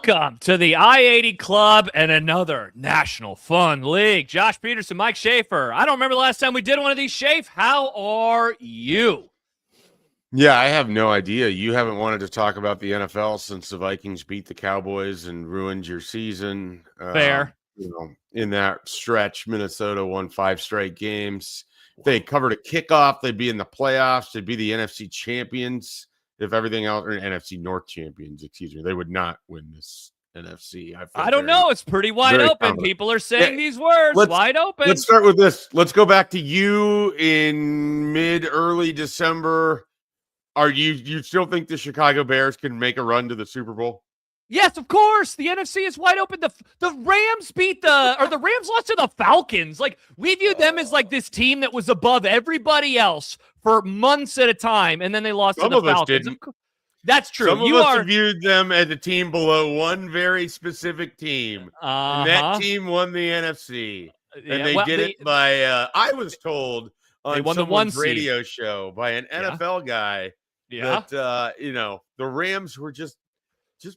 Welcome to the I-80 Club and another National Fun League. Josh Peterson, Mike Schaefer. I don't remember the last time we did one of these. Schaef, how are you? Yeah, I have no idea. You haven't wanted to talk about the NFL since the Vikings beat the Cowboys and ruined your season. Fair. In that stretch, Minnesota won 5 straight games. If they covered a kickoff, they'd be in the playoffs. They'd be the NFC champions. If everything else, or NFC North champions, excuse me, they would not win this NFC. I don't know. It's pretty wide open. Confident. People are saying these words. Wide open. Let's start with this. Let's go back to you in early December. Are you still think the Chicago Bears can make a run to the Super Bowl? Yes, of course. The NFC is wide open. The Rams the Rams lost to the Falcons. Like, we viewed them as like this team that was above everybody else for months at a time, and then they lost to the Falcons. That's true. Some of us viewed them as a team below one very specific team. And that team won the NFC. And they did it by, I was told on someone's radio show by an NFL guy that, the Rams were just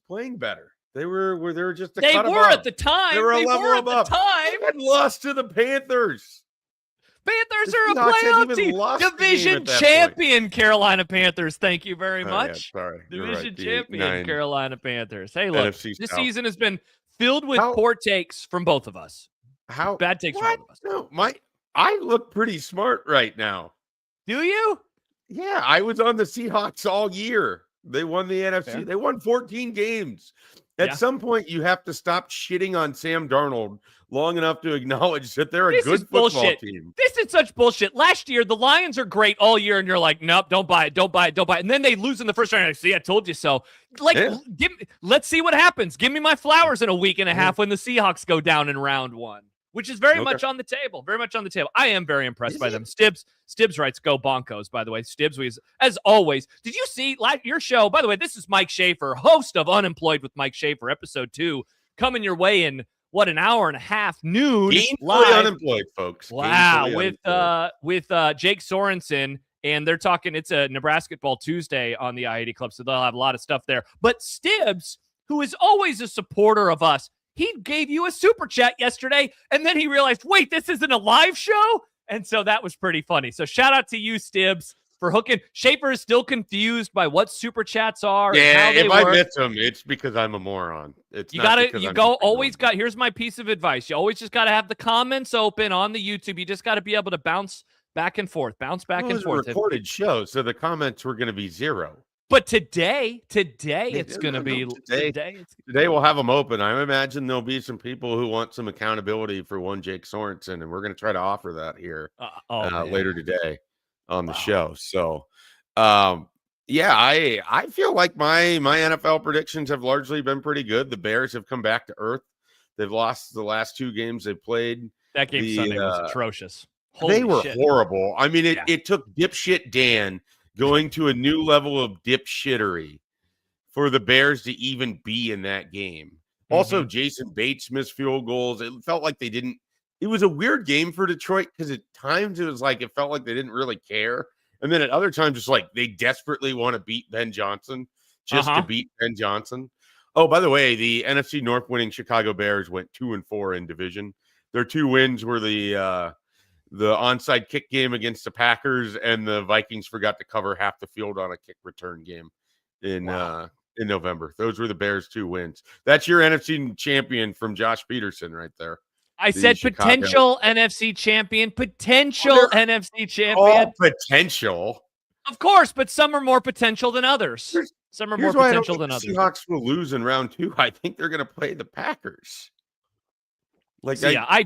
playing better. They were just they were at the time. They were a level above. They had lost to the Panthers. Panthers are a playoff team. Division champion Carolina Panthers. Thank you very much. Yeah, sorry. Division champion Carolina Panthers. Hey, look, this season has been filled with poor takes from both of us. Bad takes from both of us. No, I look pretty smart right now. Do you? Yeah, I was on the Seahawks all year. They won the NFC. Fair. They won 14 games. At some point, you have to stop shitting on Sam Darnold long enough to acknowledge that they're a good football team. This is such bullshit. Last year, the Lions are great all year, and you're like, nope, don't buy it. And then they lose in the first round. Like, see, I told you so. Let's see what happens. Give me my flowers in a week and a half when the Seahawks go down in round 1. Which is very much on the table. Very much on the table. I am very impressed by them. Stibbs writes, go Bonkos, by the way. Stibbs, as always. Did you see your show? By the way, this is Mike Schaefer, host of Unemployed with Mike Schaefer, episode 2, coming your way in, an hour and a half, noon. Gainfully unemployed, folks. Wow, with Jake Sorensen, and they're talking, it's a Nebraska Ball Tuesday on the I-80 Club, so they'll have a lot of stuff there. But Stibbs, who is always a supporter of us, he gave you a super chat yesterday, and then he realized, wait, this isn't a live show? And so that was pretty funny. So shout out to you, Stibbs, for hooking. Schaefer is still confused by what super chats are. Yeah, and how they work. I miss them, it's because I'm a moron. Here's my piece of advice. You always just got to have the comments open on the YouTube. You just got to be able to bounce back and forth. It was a recorded show, so the comments were going to be 0. But today it's going to be today we'll have them open. I imagine there'll be some people who want some accountability for one Jake Sorensen, and we're going to try to offer that here later today on the show. So, I feel like my NFL predictions have largely been pretty good. The Bears have come back to earth. They've lost the last 2 games they played. That game Sunday was atrocious. They were horrible. I mean, it took dipshit Dan going to a new level of dipshittery for the Bears to even be in that game. Also, Jason Bates missed field goals. It felt like they didn't. It was a weird game for Detroit because at times it felt like they didn't really care. And then at other times, it's like they desperately want to beat Ben Johnson just to beat Ben Johnson. Oh, by the way, the NFC North winning Chicago Bears went 2-4 in division. Their 2 wins were the onside kick game against the Packers, and the Vikings forgot to cover half the field on a kick return game in November. Those were the Bears' 2 wins. That's your NFC champion from Josh Peterson right there. I said Chicago. Potential NFC champion. NFC champion. All potential. Of course, but some are more potential than others. Some are more potential than others. Seahawks will lose in round 2. I think they're going to play the Packers. I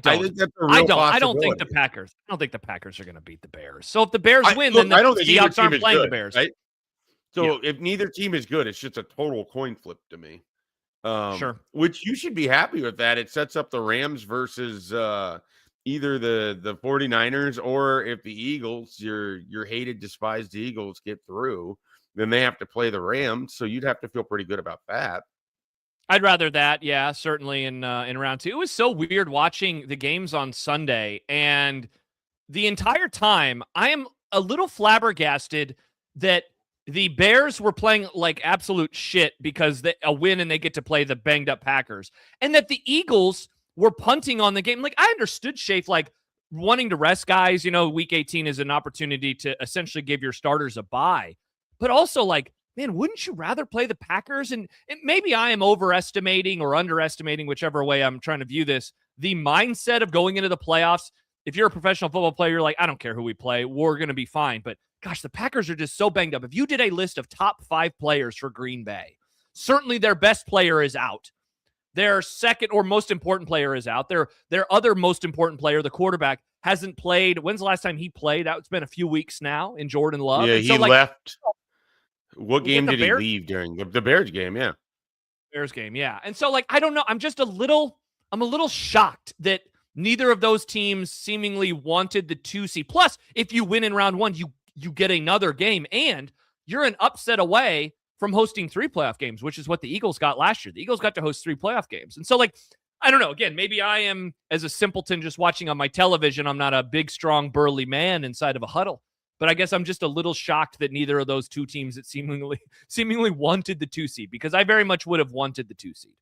don't think the Packers. I don't think the Packers are going to beat the Bears. So if the Bears win, then the Seahawks aren't playing the Bears, right? So if neither team is good, it's just a total coin flip to me. Sure. Which you should be happy with that. It sets up the Rams versus either the 49ers, or if the Eagles, your hated, despised Eagles, get through, then they have to play the Rams. So you'd have to feel pretty good about that. I'd rather that, yeah, certainly in round 2. It was so weird watching the games on Sunday, and the entire time I am a little flabbergasted that the Bears were playing like absolute shit because a win and they get to play the banged up Packers, and that the Eagles were punting on the game. Like, I understood Schaef, like, wanting to rest guys. Week 18 is an opportunity to essentially give your starters a bye, but also, like, man, wouldn't you rather play the Packers? And maybe I am overestimating or underestimating, whichever way I'm trying to view this, the mindset of going into the playoffs. If you're a professional football player, you're like, I don't care who we play, we're going to be fine. But gosh, the Packers are just so banged up. If you did a list of top 5 players for Green Bay, certainly their best player is out. Their second or most important player is out. Their other most important player, the quarterback, hasn't played. When's the last time he played? It's been a few weeks now in Jordan Love. Yeah, he left. What game did Bears? he leave during the Bears game? Yeah. Bears game, yeah. And so, like, I don't know. I'm a little shocked that neither of those teams seemingly wanted the 2 seed. Plus, if you win in round 1, you get another game, and you're an upset away from hosting 3 playoff games, which is what the Eagles got last year. The Eagles got to host 3 playoff games. And so, like, I don't know. Again, maybe I am, as a simpleton just watching on my television, I'm not a big, strong, burly man inside of a huddle. But I guess I'm just a little shocked that neither of those 2 teams that seemingly wanted the 2 seed, because I very much would have wanted the 2 seed.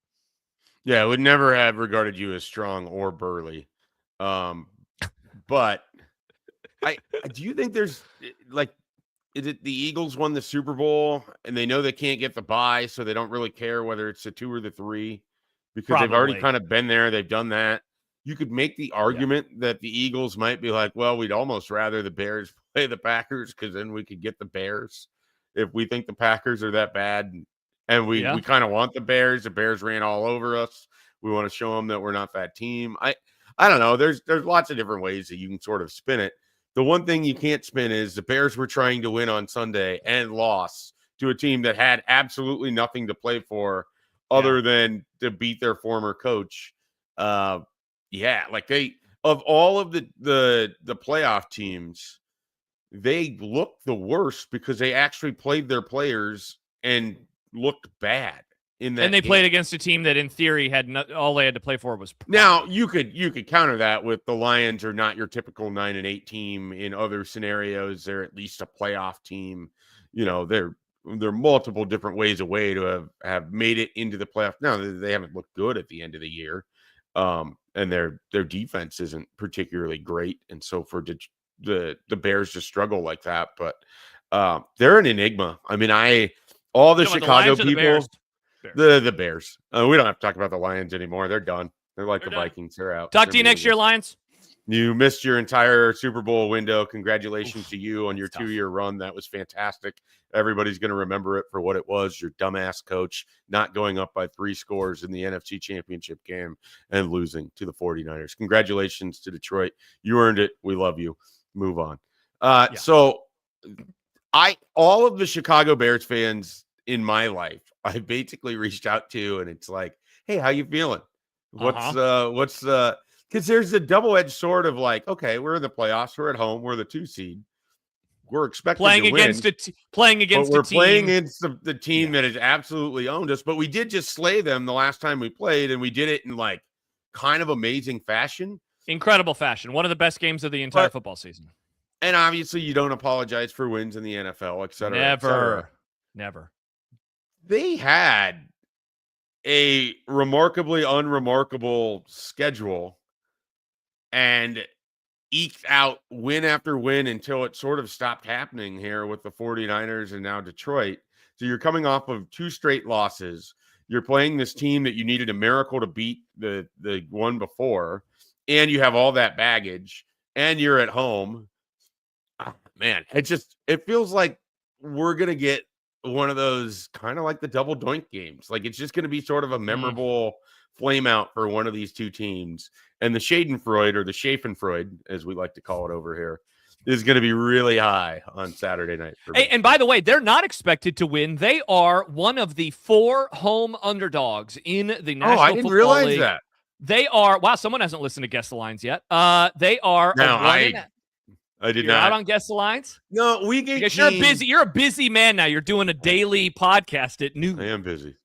Yeah, I would never have regarded you as strong or burly. But do you think there's, like, is it the Eagles won the Super Bowl and they know they can't get the bye, so they don't really care whether it's the 2 or the 3 because they've already kind of been there. They've done that. You could make the argument that the Eagles might be like, well, we'd almost rather the Bears play the Packers because then we could get the Bears if we think the Packers are that bad. And we kind of want the Bears. The Bears ran all over us. We want to show them that we're not that team. I don't know. There's lots of different ways that you can sort of spin it. The one thing you can't spin is the Bears were trying to win on Sunday and lost to a team that had absolutely nothing to play for other than to beat their former coach. Like of all of the playoff teams, they looked the worst because they actually played their players and looked bad in that. And they game. played against a team that, in theory, all they had to play for was. Now you could counter that with the Lions are not your typical 9-8 team. In other scenarios, they're at least a playoff team. There are multiple different ways away to have made it into the playoff. Now they haven't looked good at the end of the year, and their defense isn't particularly great, and so for the Bears to struggle like that, but they're an enigma. I mean, all the Chicago people, the Bears. We don't have to talk about the Lions anymore. They're done. They're like the Vikings. They're out. Talk to you next year, Lions. You missed your entire Super Bowl window. Congratulations to you on your 2-year run. That was fantastic. Everybody's going to remember it for what it was. Your dumbass coach not going up by 3 scores in the NFC Championship game and losing to the 49ers. Congratulations to Detroit. You earned it. We love you. Move on. So all of the Chicago Bears fans in my life, I basically reached out to, and it's like, hey, how you feeling? What's because there's a double-edged sword of like, okay, we're in the playoffs, we're at home, we're the 2 seed, we're expecting playing to against win, playing against we're playing against the team that has absolutely owned us. But we did just slay them the last time we played, and we did it in like kind of amazing fashion, incredible fashion, one of the best games of the entire football season. And obviously, you don't apologize for wins in the NFL, et cetera. Never. They had a remarkably unremarkable schedule and eked out win after win until it sort of stopped happening here with the 49ers and now Detroit. So you're coming off of 2 straight losses. You're playing this team that you needed a miracle to beat the one before, and you have all that baggage, and you're at home. Man, it feels like we're going to get one of those kind of like the double doink games. Like it's just going to be sort of a memorable flame out for one of these 2 teams. And the Schadenfreude, or the Schaefenfreude, as we like to call it over here, is going to be really high on Saturday night. Hey, and by the way, they're not expected to win. They are one of the 4 home underdogs in the National Football League. I didn't realize that. They are, wow, someone hasn't listened to Guess the Lines yet. They are I did You're not. out on Guess the Lines? No, week 18. You're a busy man now. You're doing a daily podcast at noon. I am busy.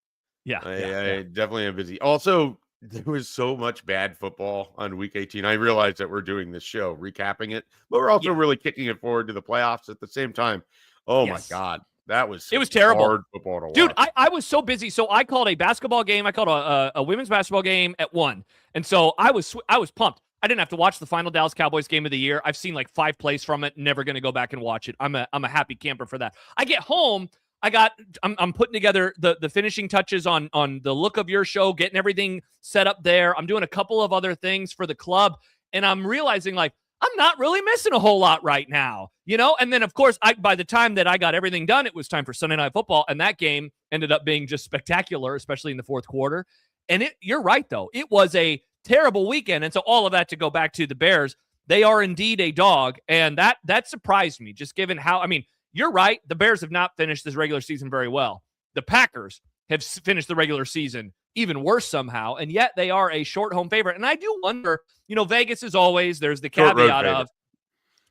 Yeah. I definitely am busy. Also, there was so much bad football on week 18. I realized that we're doing this show, recapping it, but we're also really kicking it forward to the playoffs at the same time. Oh my God. It was terrible. Hard football to watch. Dude, I was so busy. So I called a basketball game. I called a women's basketball game at 1. And so I was pumped. I didn't have to watch the final Dallas Cowboys game of the year. I've seen like 5 plays from it. Never going to go back and watch it. I'm a happy camper for that. I get home. I'm putting together the finishing touches on the look of your show, getting everything set up there. I'm doing a couple of other things for the club. And I'm realizing like, I'm not really missing a whole lot right now, you know? And then, of course, by the time that I got everything done, it was time for Sunday Night Football, and that game ended up being just spectacular, especially in the fourth quarter. And you're right, though. It was a terrible weekend, and so all of that to go back to the Bears, they are indeed a dog, and that surprised me, just given how – I mean, you're right. The Bears have not finished this regular season very well. The Packers have finished the regular season even worse somehow, and yet they are a short home favorite. And I do wonder, you know, Vegas is always, there's the caveat of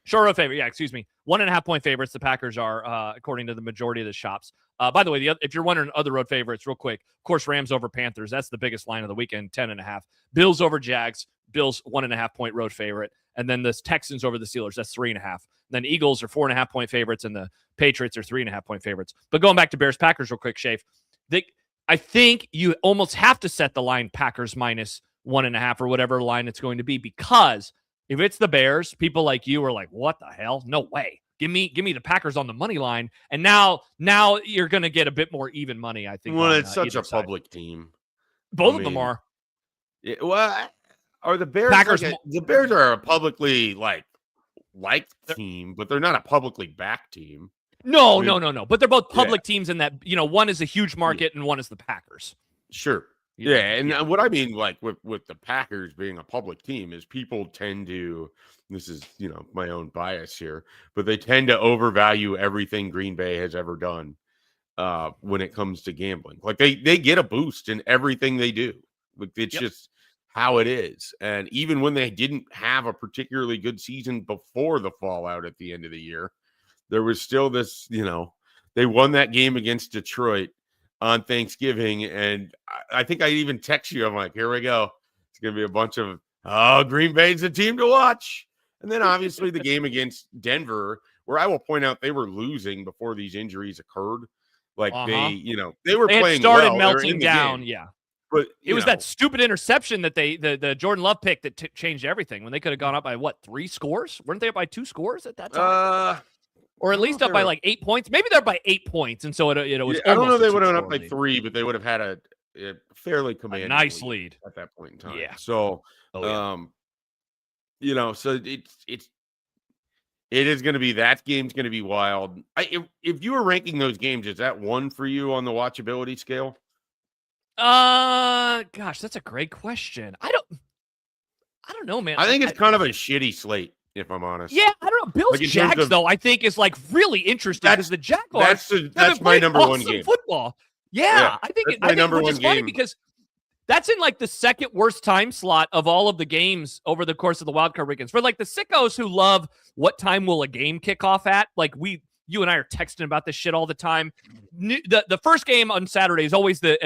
short road favorite. Yeah, excuse me. 1.5 point favorites. The Packers are, according to the majority of the shops. By the way, if you're wondering other road favorites, real quick, of course, Rams over Panthers. That's the biggest line of the weekend, 10.5. Bills over Jags. Bills 1.5 point road favorite. And then the Texans over the Steelers. That's 3.5. Then Eagles are 4.5 point favorites, and the Patriots are 3.5 point favorites. But going back to Bears Packers real quick, Schaef, I think you almost have to set the line Packers minus 1.5 or whatever line it's going to be, because if it's the Bears, people like you are like, what the hell? No way. Give me the Packers on the money line. And now you're going to get a bit more even money, I think. Well, it's such a public team. Both of them are. Well, are the Bears Packers? The Bears are a publicly liked team, but they're not a publicly backed team. No. But they're both public teams in that, you know, one is a huge market and one is the Packers. Sure. Yeah. And what I mean, like with the Packers being a public team, is people tend to, this is, you know, my own bias here, but they tend to overvalue everything Green Bay has ever done when it comes to gambling. Like they get a boost in everything they do. Like it's just how it is. And even when they didn't have a particularly good season before the fallout at the end of the year, there was still this, you know, they won that game against Detroit on Thanksgiving. And I think I even text you. I'm like, here we go. It's going to be a bunch of, Green Bay's a team to watch. And then obviously the game against Denver, where I will point out they were losing before these injuries occurred. Like they were playing started well. melting down. Yeah. But it was that stupid interception that the Jordan Love pick that changed everything, when they could have gone up by 3 scores? Weren't they up by 2 scores at that time? Or at least up by like 8 points. Maybe they're by 8 points, and so it was. I don't know. They would have been up by 3, but they would have had a fairly commanding nice lead at that point in time. Yeah. So, you know, so it is going to be, that game's going to be wild. If you were ranking those games, is that 1 for you on the watchability scale? Gosh, that's a great question. I don't know, man. I think it's kind of a shitty slate, if I'm honest. Yeah, I don't know. Bills Jags though, I think is like really interesting, because the Jaguars that's my number one game. Football. Yeah, I think it's my number one game, because that's in like the second worst time slot of all of the games over the course of the wildcard weekends. For like the sickos who love what time will a game kick off at, like you and I are texting about this shit all the time. The first game on Saturday is always the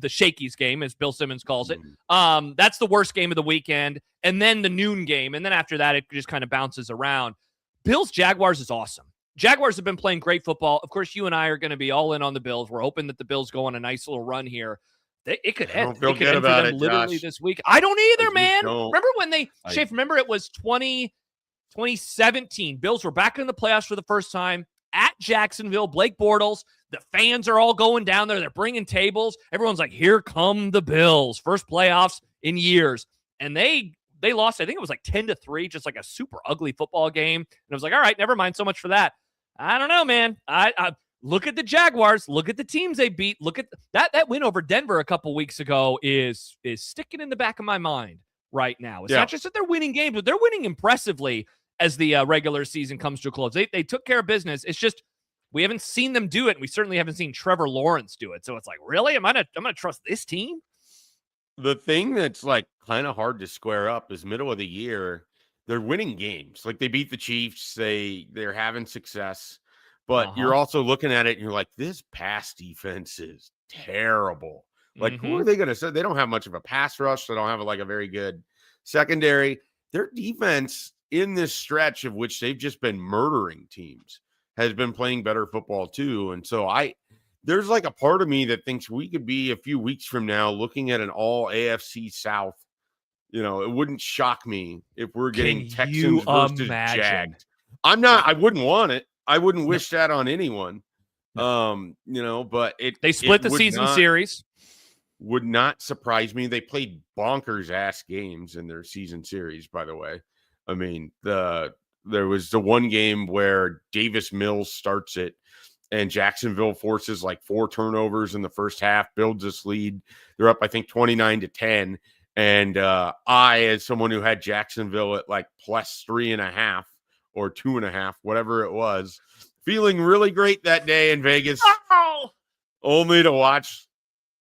Shakey's game, as Bill Simmons calls it. That's the worst game of the weekend. And then the noon game. And then after that, it just kind of bounces around. Bills Jaguars is awesome. Jaguars have been playing great football. Of course, you and I are going to be all in on the Bills. We're hoping that the Bills go on a nice little run here. It could end. It could end for them literally this week. I don't either, man. Remember when Schaef, remember it was 2017. Bills were back in the playoffs for the first time at Jacksonville. Blake Bortles. The fans are all going down there. They're bringing tables. Everyone's like, here come the Bills. First playoffs in years. And they lost, I think it was like 10-3, just like a super ugly football game. And I was like, all right, never mind so much for that. I don't know, man. I look at the Jaguars. Look at the teams they beat. Look at that win over Denver a couple weeks ago is sticking in the back of my mind right now. It's not just that they're winning games, but they're winning impressively as the regular season comes to a close. They took care of business. It's just we haven't seen them do it, and we certainly haven't seen Trevor Lawrence do it. So it's like, really? I'm gonna trust this team? The thing that's like kind of hard to square up is middle of the year, they're winning games. Like they beat the Chiefs, they're having success, but you're also looking at it and you're like, this pass defense is terrible. Like, who are they going to say? They don't have much of a pass rush. They don't have like a very good secondary. Their defense in this stretch of which they've just been murdering teams has been playing better football too. And so there's like a part of me that thinks we could be a few weeks from now looking at an all AFC South. You know, it wouldn't shock me if we're getting Texans versus Jags. I wouldn't want it. I wouldn't wish that on anyone. You know, but they split the season series. Would not surprise me. They played bonkers ass games in their season series, by the way. I mean, there was the one game where Davis Mills starts it and Jacksonville forces like 4 turnovers in the first half, builds this lead. They're up, I think, 29-10. And I, as someone who had Jacksonville at like plus 3.5 or 2.5, whatever it was, feeling really great that day in Vegas, only to watch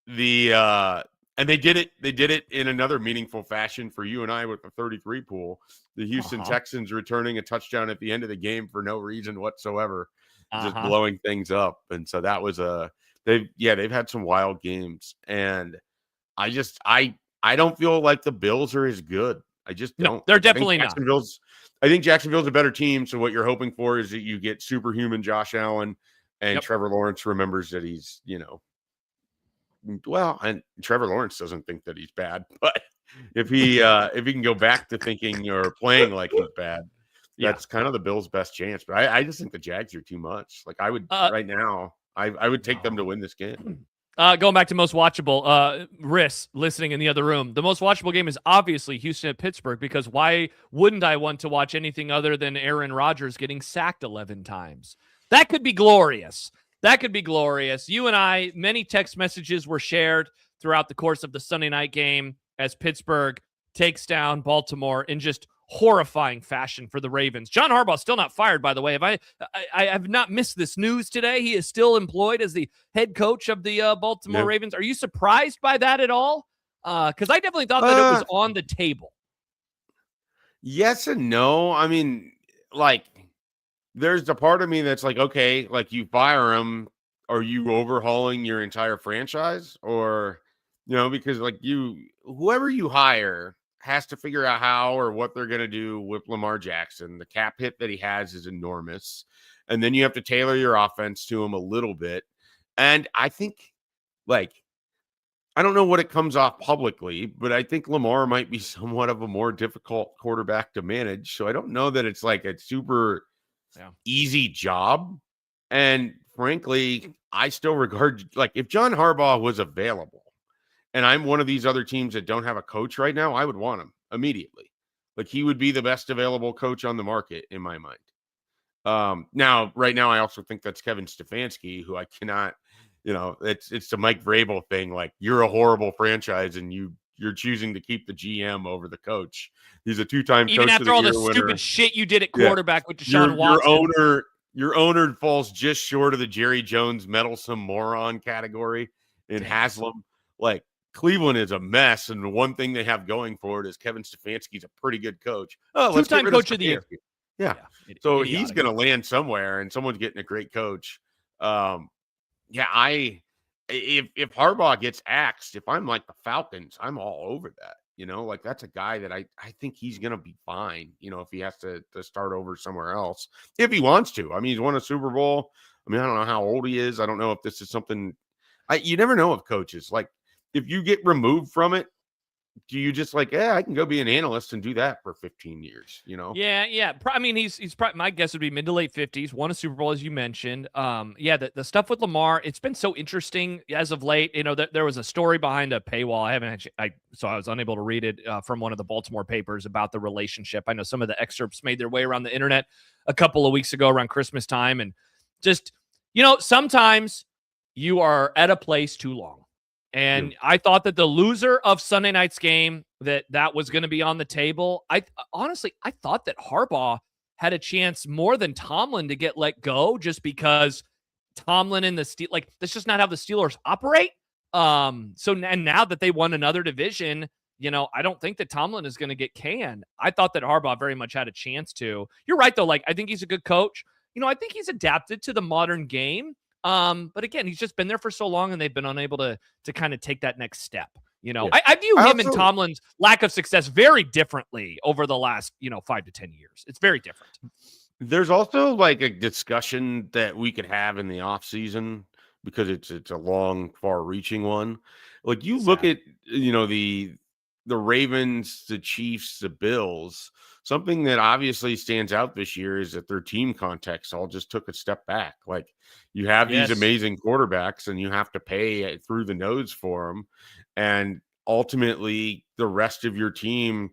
and they did it in another meaningful fashion for you and I with the 33 pool. The Houston Texans returning a touchdown at the end of the game for no reason whatsoever, just blowing things up. And so that was they've had some wild games, and I don't feel like the Bills are as good. I just don't. They're definitely not. I think Jacksonville's a better team. So what you're hoping for is that you get superhuman Josh Allen, and Trevor Lawrence remembers that he's, you know, well, and Trevor Lawrence doesn't think that he's bad, but if he can go back to thinking or playing like he's bad, that's kind of the Bills' best chance. But I just think the Jags are too much. Like I would right now, I would take them to win this game. Going back to most watchable, Riss listening in the other room. The most watchable game is obviously Houston at Pittsburgh, because why wouldn't I want to watch anything other than Aaron Rodgers getting sacked 11 times? That could be glorious. That could be glorious. You and I, many text messages were shared throughout the course of the Sunday night game as Pittsburgh takes down Baltimore in just horrifying fashion for the Ravens. John Harbaugh still not fired, by the way. I have not missed this news today. He is still employed as the head coach of the Baltimore Ravens. Are you surprised by that at all? Because I definitely thought that it was on the table. Yes and no. I mean, like, there's the part of me that's like, okay, like you fire him, are you overhauling your entire franchise? Or, you know, because like whoever you hire has to figure out how or what they're going to do with Lamar Jackson. The cap hit that he has is enormous. And then you have to tailor your offense to him a little bit. And I think, like, I don't know what it comes off publicly, but I think Lamar might be somewhat of a more difficult quarterback to manage. So I don't know that it's like a super easy job. And frankly, I still regard, like, if John Harbaugh was available and I'm one of these other teams that don't have a coach right now, I would want him immediately. Like, he would be the best available coach on the market in my mind. Now, right now, I also think that's Kevin Stefanski, who I cannot, you know, it's the Mike Vrabel thing. Like, you're a horrible franchise and you're choosing to keep the GM over the coach. He's a 2-time even coach after all the stupid shit you did at quarterback with Deshaun Watson. Your owner falls just short of the Jerry Jones meddlesome moron category in Haslam. Like, Cleveland is a mess, and the one thing they have going for it is Kevin Stefanski's a pretty good coach. Oh, 2-time coach of the year. Yeah. So he's going to land somewhere, and someone's getting a great coach. If Harbaugh gets axed, if I'm like the Falcons, I'm all over that. You know, like, that's a guy that I think he's going to be fine, you know, if he has to start over somewhere else, if he wants to. I mean, he's won a Super Bowl. I mean, I don't know how old he is. I don't know if this is something you never know of coaches. Like, if you get removed from it, do you just like, I can go be an analyst and do that for 15 years, you know? Yeah. I mean, he's probably, my guess would be mid to late 50s, won a Super Bowl, as you mentioned. The stuff with Lamar, it's been so interesting as of late. You know, there was a story behind a paywall. So I was unable to read it from one of the Baltimore papers about the relationship. I know some of the excerpts made their way around the internet a couple of weeks ago around Christmas time. And just, you know, sometimes you are at a place too long. And I thought that the loser of Sunday night's game, that was going to be on the table. I thought that Harbaugh had a chance more than Tomlin to get let go, just because Tomlin and that's just not how the Steelers operate. And now that they won another division, you know, I don't think that Tomlin is going to get canned. I thought that Harbaugh very much had a chance to. You're right, though. Like, I think he's a good coach. You know, I think he's adapted to the modern game. But again, he's just been there for so long, and they've been unable to kind of take that next step. You know, I view him and Tomlin's lack of success very differently over the last, 5 to 10 years. It's very different. There's also like a discussion that we could have in the off season because it's a long, far-reaching one. Like you look Sad. at the Ravens, the Chiefs, the Bills. Something that obviously stands out this year is that their team context all just took a step back. Like you have these Yes. amazing quarterbacks, and you have to pay through the nose for them, and ultimately the rest of your team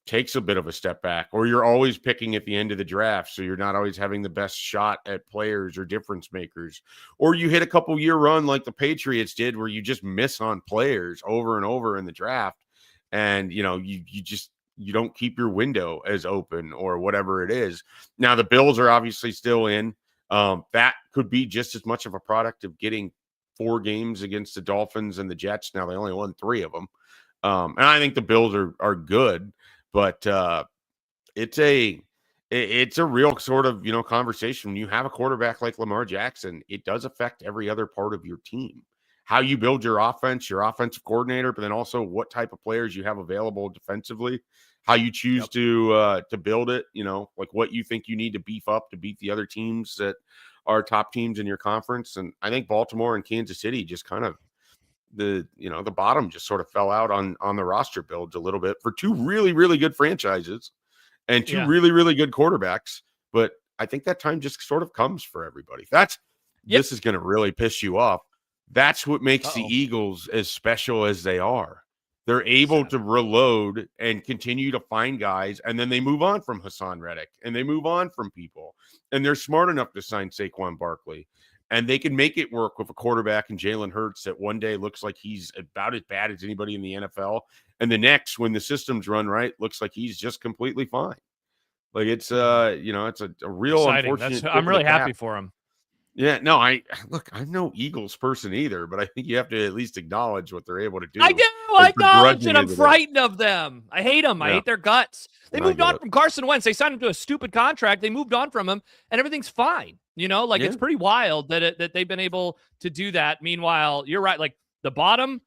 takes a bit of a step back, or you're always picking at the end of the draft, so you're not always having the best shot at players or difference makers, or you hit a couple year run like the Patriots did where you just miss on players over and over in the draft, and you don't keep your window as open or whatever it is. Now the Bills are obviously still in. That could be just as much of a product of getting 4 games against the Dolphins and the Jets. Now they only won 3 of them, and I think the Bills are good. But it's a real sort of conversation. When you have a quarterback like Lamar Jackson, it does affect every other part of your team. How you build your offense, your offensive coordinator, but then also what type of players you have available defensively, how you choose to build it. Like what you think you need to beef up to beat the other teams that are top teams in your conference. And I think Baltimore and Kansas City just kind of the bottom just sort of fell out on the roster builds a little bit for 2 really, really good franchises and 2 really, really good quarterbacks. But I think that time just sort of comes for everybody. This is going to really piss you off. That's what makes the Eagles as special as they are. They're able to reload and continue to find guys, and then they move on from Hassan Reddick, and they move on from people, and they're smart enough to sign Saquon Barkley. And they can make it work with a quarterback in Jalen Hurts that one day looks like he's about as bad as anybody in the NFL. And the next, when the systems run right, looks like he's just completely fine. Like it's it's a real Exciting. unfortunate. I'm really happy for him. Yeah, no, I'm no Eagles person either, but I think you have to at least acknowledge what they're able to do. I do. I acknowledge it. I'm frightened of them. I hate them. I hate their guts. They moved on from Carson Wentz. They signed him to a stupid contract. They moved on from him, and everything's fine. It's pretty wild that they've been able to do that. Meanwhile, you're right. Like the bottom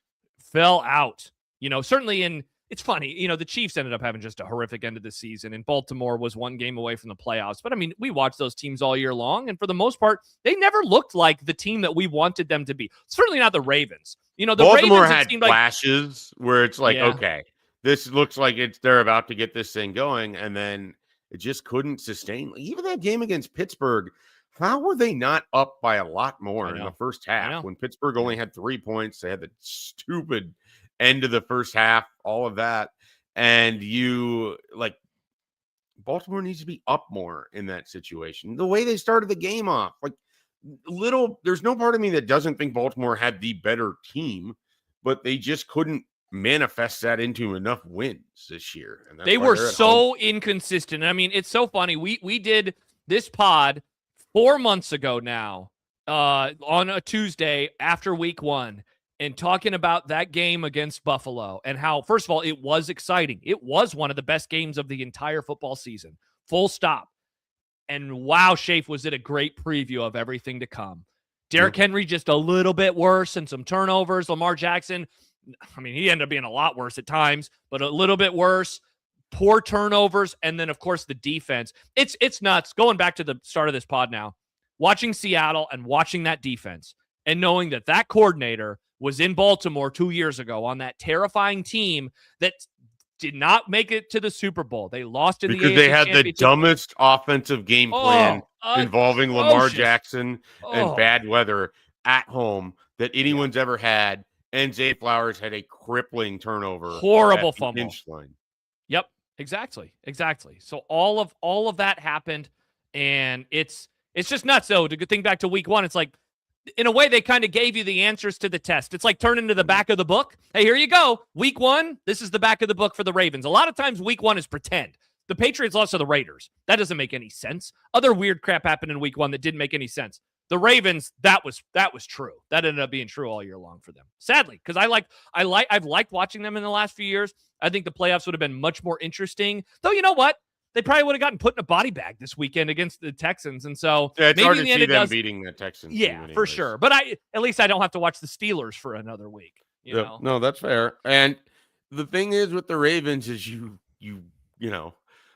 fell out. Certainly it's funny. The Chiefs ended up having just a horrific end of the season, and Baltimore was 1 game away from the playoffs. But I mean, we watched those teams all year long, and for the most part, they never looked like the team that we wanted them to be. Certainly not the Ravens. The Baltimore Ravens, had flashes where it's like, okay, this looks like they're about to get this thing going, and then it just couldn't sustain. Even that game against Pittsburgh, how were they not up by a lot more in the first half when Pittsburgh only had 3 points? They had the stupid end of the first half, all of that. And Baltimore needs to be up more in that situation. The way they started the game off, there's no part of me that doesn't think Baltimore had the better team, but they just couldn't manifest that into enough wins this year. And they were so inconsistent. I mean, it's so funny. We did this pod 4 months ago now, on a Tuesday after week 1, and talking about that game against Buffalo and how, first of all, it was exciting. It was one of the best games of the entire football season. Full stop. And wow, Schaef was it a great preview of everything to come. Derrick Henry just a little bit worse and some turnovers. Lamar Jackson, I mean, he ended up being a lot worse at times, but a little bit worse. Poor turnovers, and then, of course, the defense. It's nuts. Going back to the start of this pod now, watching Seattle and watching that defense and knowing that coordinator was in Baltimore 2 years ago on that terrifying team that did not make it to the Super Bowl. They lost in because the AFC they had the Championship. dumbest offensive game plan involving Lamar Jackson and bad weather at home that anyone's ever had. And Zay Flowers had a crippling turnover. Horrible fumble. Line. Yep, exactly. So all of that happened, and it's just nuts. So to think back to week 1, it's like, in a way, they kind of gave you the answers to the test. It's like turning to the back of the book. Hey, here you go. Week 1, this is the back of the book for the Ravens. A lot of times week 1 is pretend. The Patriots lost to the Raiders. That doesn't make any sense. Other weird crap happened in week 1 that didn't make any sense. The Ravens, that was true. That ended up being true all year long for them. Sadly, because I've liked watching them in the last few years. I think the playoffs would have been much more interesting. Though, you know what? They probably would have gotten put in a body bag this weekend against the Texans. And so it's hard to see them beating the Texans. Yeah, for sure. But at least I don't have to watch the Steelers for another week. You know? No, that's fair. And the thing is with the Ravens is you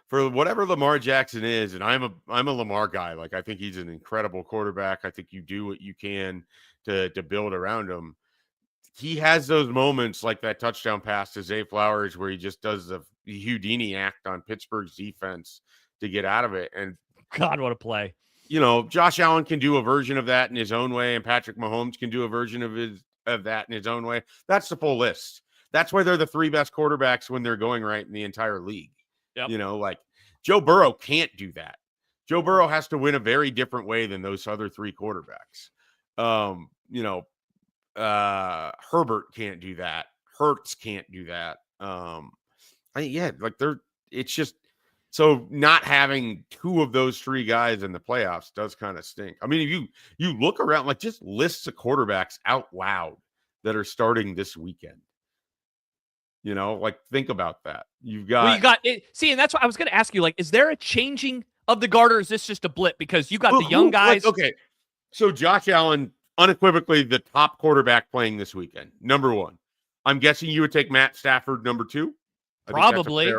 for whatever Lamar Jackson is, and I'm a Lamar guy. Like, I think he's an incredible quarterback. I think you do what you can to build around him. He has those moments like that touchdown pass to Zay Flowers where he just does the Houdini act on Pittsburgh's defense to get out of it. And God, what a play. Josh Allen can do a version of that in his own way, and Patrick Mahomes can do a version of that in his own way. That's the full list. That's why they're the three best quarterbacks when they're going right in the entire league. Yep. Like Joe Burrow can't do that. Joe Burrow has to win a very different way than those other three quarterbacks. Herbert can't do that. Hurts can't do that. It's just so not having two of those three guys in the playoffs does kind of stink. I mean, if you look around, like just lists of quarterbacks out loud that are starting this weekend. Like think about that. You got it. See, and that's what I was going to ask you. Like, is there a changing of the guard, or is this just a blip? Because you got the young guys. Okay, so Josh Allen, unequivocally the top quarterback playing this weekend. Number one. I'm guessing you would take Matt Stafford number two. Probably.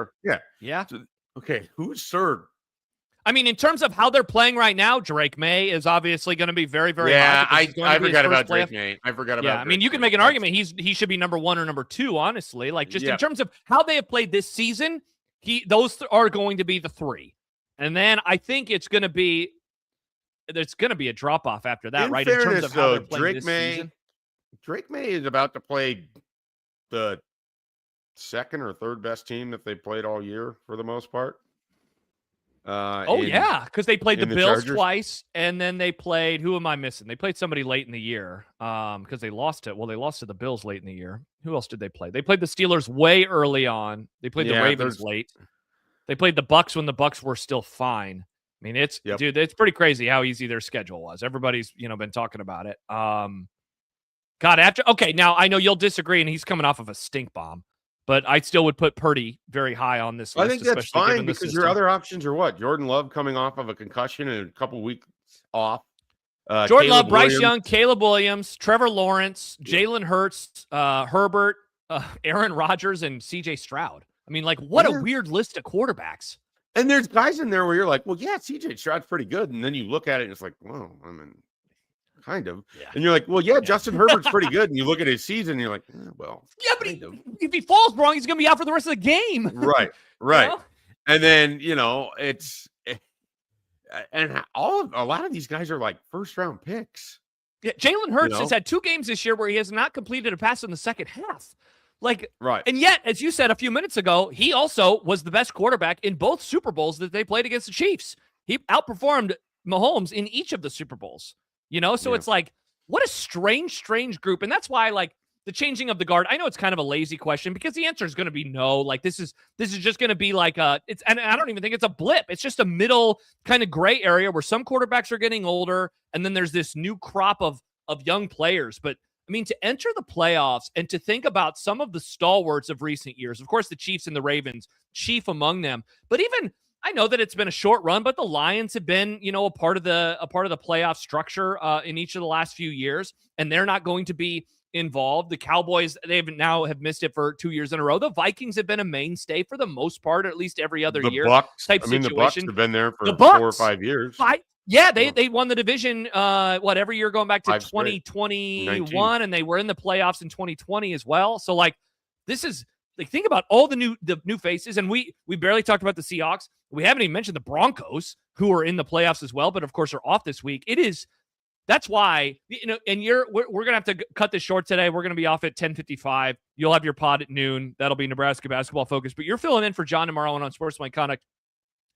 Yeah. So, okay, who's third? I mean, in terms of how they're playing right now, Drake May is obviously going to be very, very high. I forgot about Drake May. I mean, you can make an argument he should be number one or number two, honestly. Like, just in terms of how they have played this season, those are going to be the three. And then I think there's going to be a drop-off after that, right? Fairness, in terms of how they're playing this season. Drake May is about to play the second or third best team that they played all year for the most part. Because they played the Bills Chargers twice, and then they played. Who am I missing? They played somebody late in the year. Because they lost it. Well, they lost to the Bills late in the year. Who else did they play? They played the Steelers way early on. They played the Ravens late. They played the Bucks when the Bucks were still fine. I mean, dude, it's pretty crazy how easy their schedule was. Everybody's been talking about it. Now I know you'll disagree, and he's coming off of a stink bomb. But I still would put Purdy very high on this list. I think that's fine because your other options are what? Jordan Love coming off of a concussion and a couple weeks off. Jordan Love, Bryce Young, Caleb Williams, Trevor Lawrence, Jalen Hurts, Herbert, Aaron Rodgers, and C.J. Stroud. I mean, like, what a weird list of quarterbacks. And there's guys in there where you're like, well, yeah, C.J. Stroud's pretty good. And then you look at it and it's like, well, I mean, kind of. Yeah. And you're like, well, yeah, Justin Herbert's pretty good. And you look at his season and you're like, well. Yeah, but if he falls wrong, he's going to be out for the rest of the game. Right. And then, it's and a lot of these guys are like first round picks. Yeah, Jalen Hurts has had 2 games this year where he has not completed a pass in the second half. Like, right. And yet, as you said a few minutes ago, he also was the best quarterback in both Super Bowls that they played against the Chiefs. He outperformed Mahomes in each of the Super Bowls. So it's like, what a strange group. And that's why, like, the changing of the guard, I know it's kind of a lazy question because the answer is going to be no. Like, this is just going to be like and I don't even think it's a blip. It's just a middle kind of gray area where some quarterbacks are getting older, and then there's this new crop of young players. But I mean, to enter the playoffs and to think about some of the stalwarts of recent years, of course, the Chiefs and the Ravens, chief among them, but even I know that it's been a short run, but the Lions have been, a part of the playoff structure in each of the last few years, and they're not going to be involved. The Cowboys, have missed it for 2 years in a row. The Vikings have been a mainstay for the most part, at least every other year. The Bucks have been there for 4 or 5 years. They won the division every year going back to 2021, and they were in the playoffs in 2020 as well. So like, this is like, think about all the new faces, and we barely talked about the Seahawks. We haven't even mentioned the Broncos, who are in the playoffs as well, but of course are off this week. That's why, and we're gonna have to cut this short today. We're gonna be off at 10:55. You'll have your pod at noon. That'll be Nebraska basketball focus. But you're filling in for John and Marlon on Sportsman Conduct.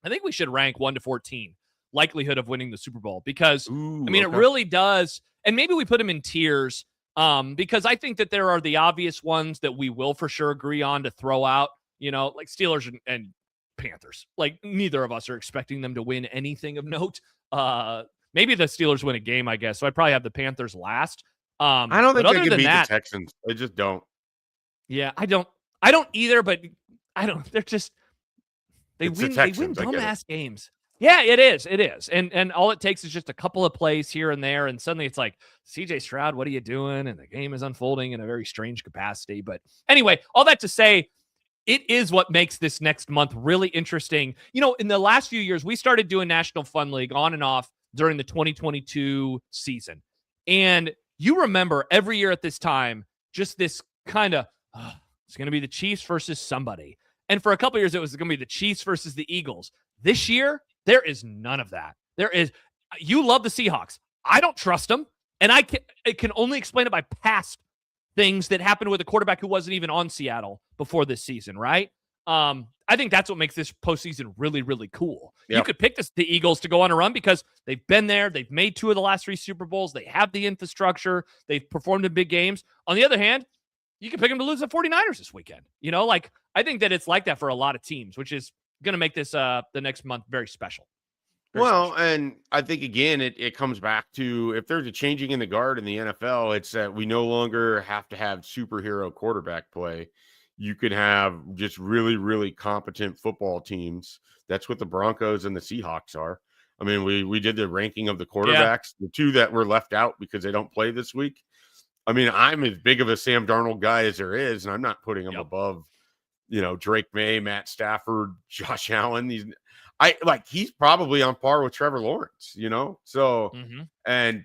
I think we should rank 1 to 14 likelihood of winning the Super Bowl because it really does. And maybe we put them in tiers because I think that there are the obvious ones that we will for sure agree on to throw out. Like Steelers and Panthers. Like, neither of us are expecting them to win anything of note. Maybe the Steelers win a game, I guess. So I'd probably have the Panthers last. I don't think they can beat the Texans. They just don't. Yeah, I don't either, but I don't. They're just they win dumbass games. Yeah, it is. And all it takes is just a couple of plays here and there, and suddenly it's like, CJ Stroud, what are you doing? And the game is unfolding in a very strange capacity. But anyway, all that to say, it is what makes this next month really interesting. In the last few years, we started doing National Fun League on and off during the 2022 season. And you remember every year at this time, just this kind of, it's going to be the Chiefs versus somebody. And for a couple of years, it was going to be the Chiefs versus the Eagles. This year, there is none of that. You love the Seahawks. I don't trust them. And I can only explain it by past things that happened with a quarterback who wasn't even on Seattle before this season, right? I think that's what makes this postseason really, really cool. Yep. You could pick the Eagles to go on a run because they've been there. They've made 2 of the last 3 Super Bowls. They have the infrastructure. They've performed in big games. On the other hand, you can pick them to lose the 49ers this weekend. I think that it's like that for a lot of teams, which is going to make this the next month very special. And I think, again, it comes back to if there's a changing in the guard in the NFL, it's that we no longer have to have superhero quarterback play. You can have just really, really competent football teams. That's what the Broncos and the Seahawks are. I mean, we did the ranking of the quarterbacks, the 2 that were left out because they don't play this week. I mean, I'm as big of a Sam Darnold guy as there is, and I'm not putting him above, Drake May, Matt Stafford, Josh Allen. He's probably on par with Trevor Lawrence, So, and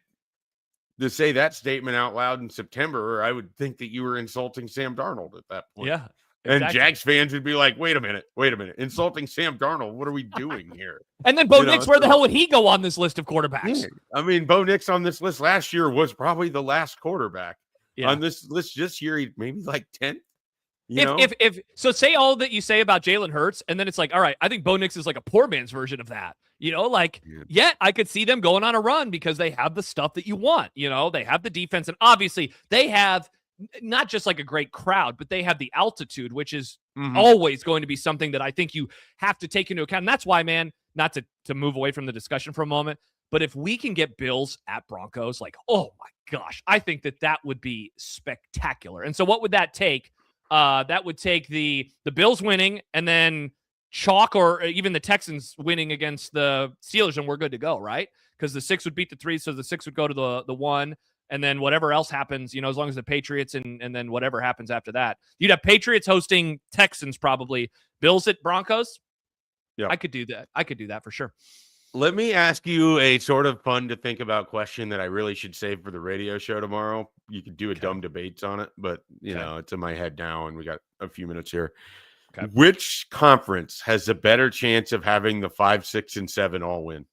to say that statement out loud in September, I would think that you were insulting Sam Darnold at that point. Yeah. Exactly. And Jags fans would be like, wait a minute. Insulting Sam Darnold. What are we doing here? And then Bo Nix, where the hell would he go on this list of quarterbacks? Yeah. I mean, Bo Nix on this list last year was probably the last quarterback. Yeah. On this list this year, he maybe like 10th. If so, say all that you say about Jalen Hurts, and then it's like, all right, I think Bo Nix is like a poor man's version of that. Yet I could see them going on a run because they have the stuff that you want. They have the defense, and obviously they have not just like a great crowd, but they have the altitude, which is always going to be something that I think you have to take into account. And that's why, man, not to move away from the discussion for a moment, but if we can get Bills at Broncos, like, oh my gosh, I think that would be spectacular. And so what would that take? That would take the Bills winning and then chalk or even the Texans winning against the Steelers, and we're good to go, right? Because the 6 would beat the 3, so the 6 would go to the 1, and then whatever else happens, as long as the Patriots and then whatever happens after that. You'd have Patriots hosting Texans probably, Bills at Broncos. Yeah, I could do that for sure. Let me ask you a sort of fun to think about question that I really should save for the radio show tomorrow. You could do a dumb debates on it, but it's in my head now, and we got a few minutes here. Okay. Which conference has a better chance of having the 5, 6, and 7 all win?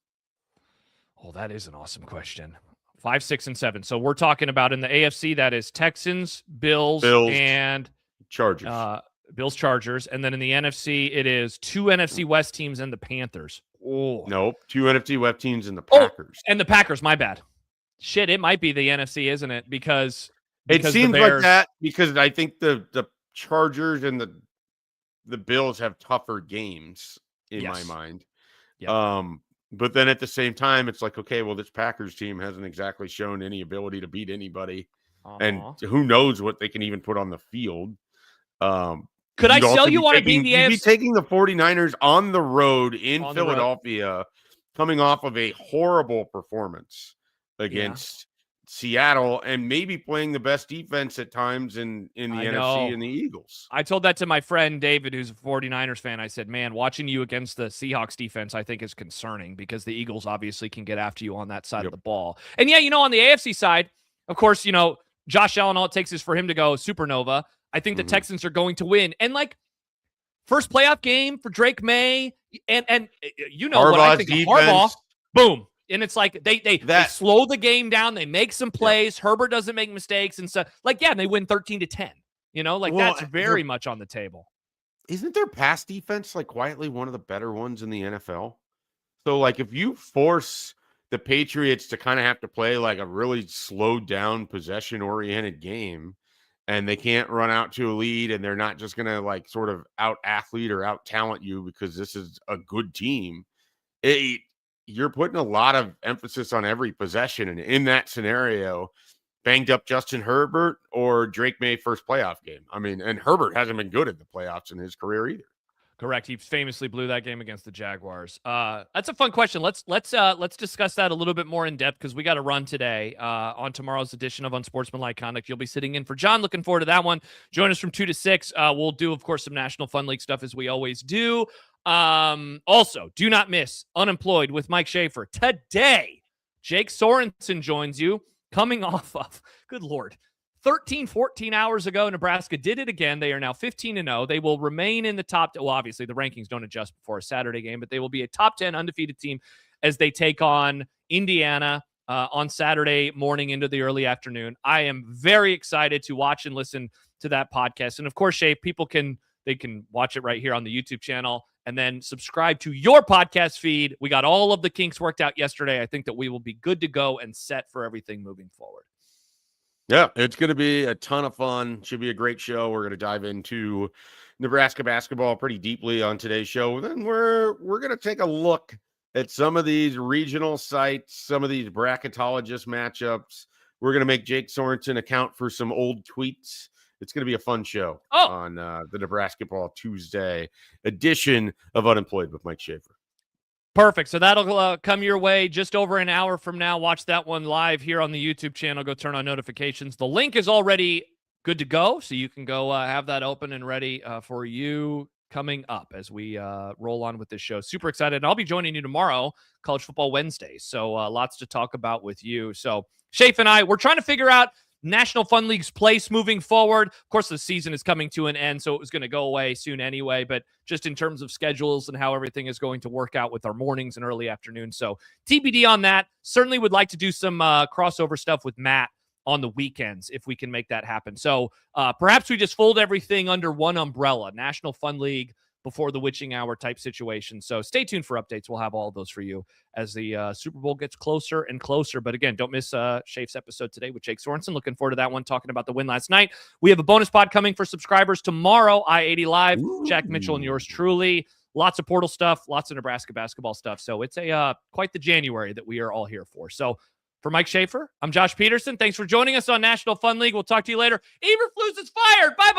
Oh, that is an awesome question. 5, 6, and 7. So we're talking about in the AFC, that is Texans, Bills and Chargers. Bills, Chargers, and then in the NFC, it is 2 NFC West teams and the Panthers. Oh. Nope. 2 NFC West teams and the Packers. And the Packers, my bad. Shit, it might be the NFC, isn't it? Because it seems like that because I think the Chargers and the Bills have tougher games in my mind. Yep. But then at the same time, it's like, okay, well, this Packers team hasn't exactly shown any ability to beat anybody. And who knows what they can even put on the field. Could I sell you on being the AFC? You'd be taking the 49ers on the road in Philadelphia, coming off of a horrible performance against Seattle and maybe playing the best defense at times in the NFC and the Eagles. I told that to my friend David, who's a 49ers fan. I said, man, watching you against the Seahawks defense, I think is concerning because the Eagles obviously can get after you on that side of the ball. And on the AFC side, of course, Josh Allen, all it takes is for him to go supernova. I think the Texans are going to win. And first playoff game for Drake May and what I think of Harbaugh, boom. And it's like they slow the game down, they make some plays, Herbert doesn't make mistakes and stuff. And they win 13-10. That's very much on the table. Isn't their pass defense quietly one of the better ones in the NFL? So if you force the Patriots to kind of have to play a really slowed down possession oriented game, and they can't run out to a lead, and they're not just going to sort of out athlete or out talent you because this is a good team. You're putting a lot of emphasis on every possession. And in that scenario, banged up Justin Herbert or Drake May first playoff game. I mean, and Herbert hasn't been good at the playoffs in his career either. Correct. He famously blew that game against the Jaguars. That's a fun question. Let's discuss that a little bit more in depth because we got to run today on tomorrow's edition of Unsportsmanlike Conduct. You'll be sitting in for John. Looking forward to that one. Join us from 2 to 6. We'll do, of course, some National Fun League stuff as we always do. Also, do not miss Unemployed with Mike Schaefer today. Jake Sorensen joins you coming off of, good Lord, 13, 14 hours ago, Nebraska did it again. They are now 15-0. They will remain in the top. Well, obviously, the rankings don't adjust before a Saturday game, but they will be a top 10 undefeated team as they take on Indiana on Saturday morning into the early afternoon. I am very excited to watch and listen to that podcast. And of course, Schaef, people can watch it right here on the YouTube channel and then subscribe to your podcast feed. We got all of the kinks worked out yesterday. I think that we will be good to go and set for everything moving forward. Yeah, it's going to be a ton of fun. Should be a great show. We're going to dive into Nebraska basketball pretty deeply on today's show. Then we're going to take a look at some of these regional sites, some of these bracketologist matchups. We're going to make Jake Sorensen account for some old tweets. It's going to be a fun show on the Nebraska Ball Tuesday edition of Unemployed with Mike Schaefer. Perfect. So that'll come your way just over an hour from now. Watch that one live here on the YouTube channel. Go turn on notifications. The link is already good to go, so you can go have that open and ready for you coming up as we roll on with this show. Super excited. And I'll be joining you tomorrow, College Football Wednesday. So lots to talk about with you. So Schaef and I, we're trying to figure out National Fun League's place moving forward. Of course, the season is coming to an end, so it was going to go away soon anyway, but just in terms of schedules and how everything is going to work out with our mornings and early afternoons. So TBD on that. Certainly would like to do some crossover stuff with Matt on the weekends if we can make that happen. So perhaps we just fold everything under one umbrella, National Fun League before the witching hour type situation. So stay tuned for updates. We'll have all of those for you as the Super Bowl gets closer and closer. But again, don't miss Schaef's episode today with Jake Sorensen. Looking forward to that one, talking about the win last night. We have a bonus pod coming for subscribers tomorrow, I-80 Live. Ooh. Jack Mitchell and yours truly. Lots of portal stuff, lots of Nebraska basketball stuff. So it's a quite the January that we are all here for. So for Mike Schaefer, I'm Josh Peterson. Thanks for joining us on National Fun League. We'll talk to you later. Eberflus is fired. Bye-bye.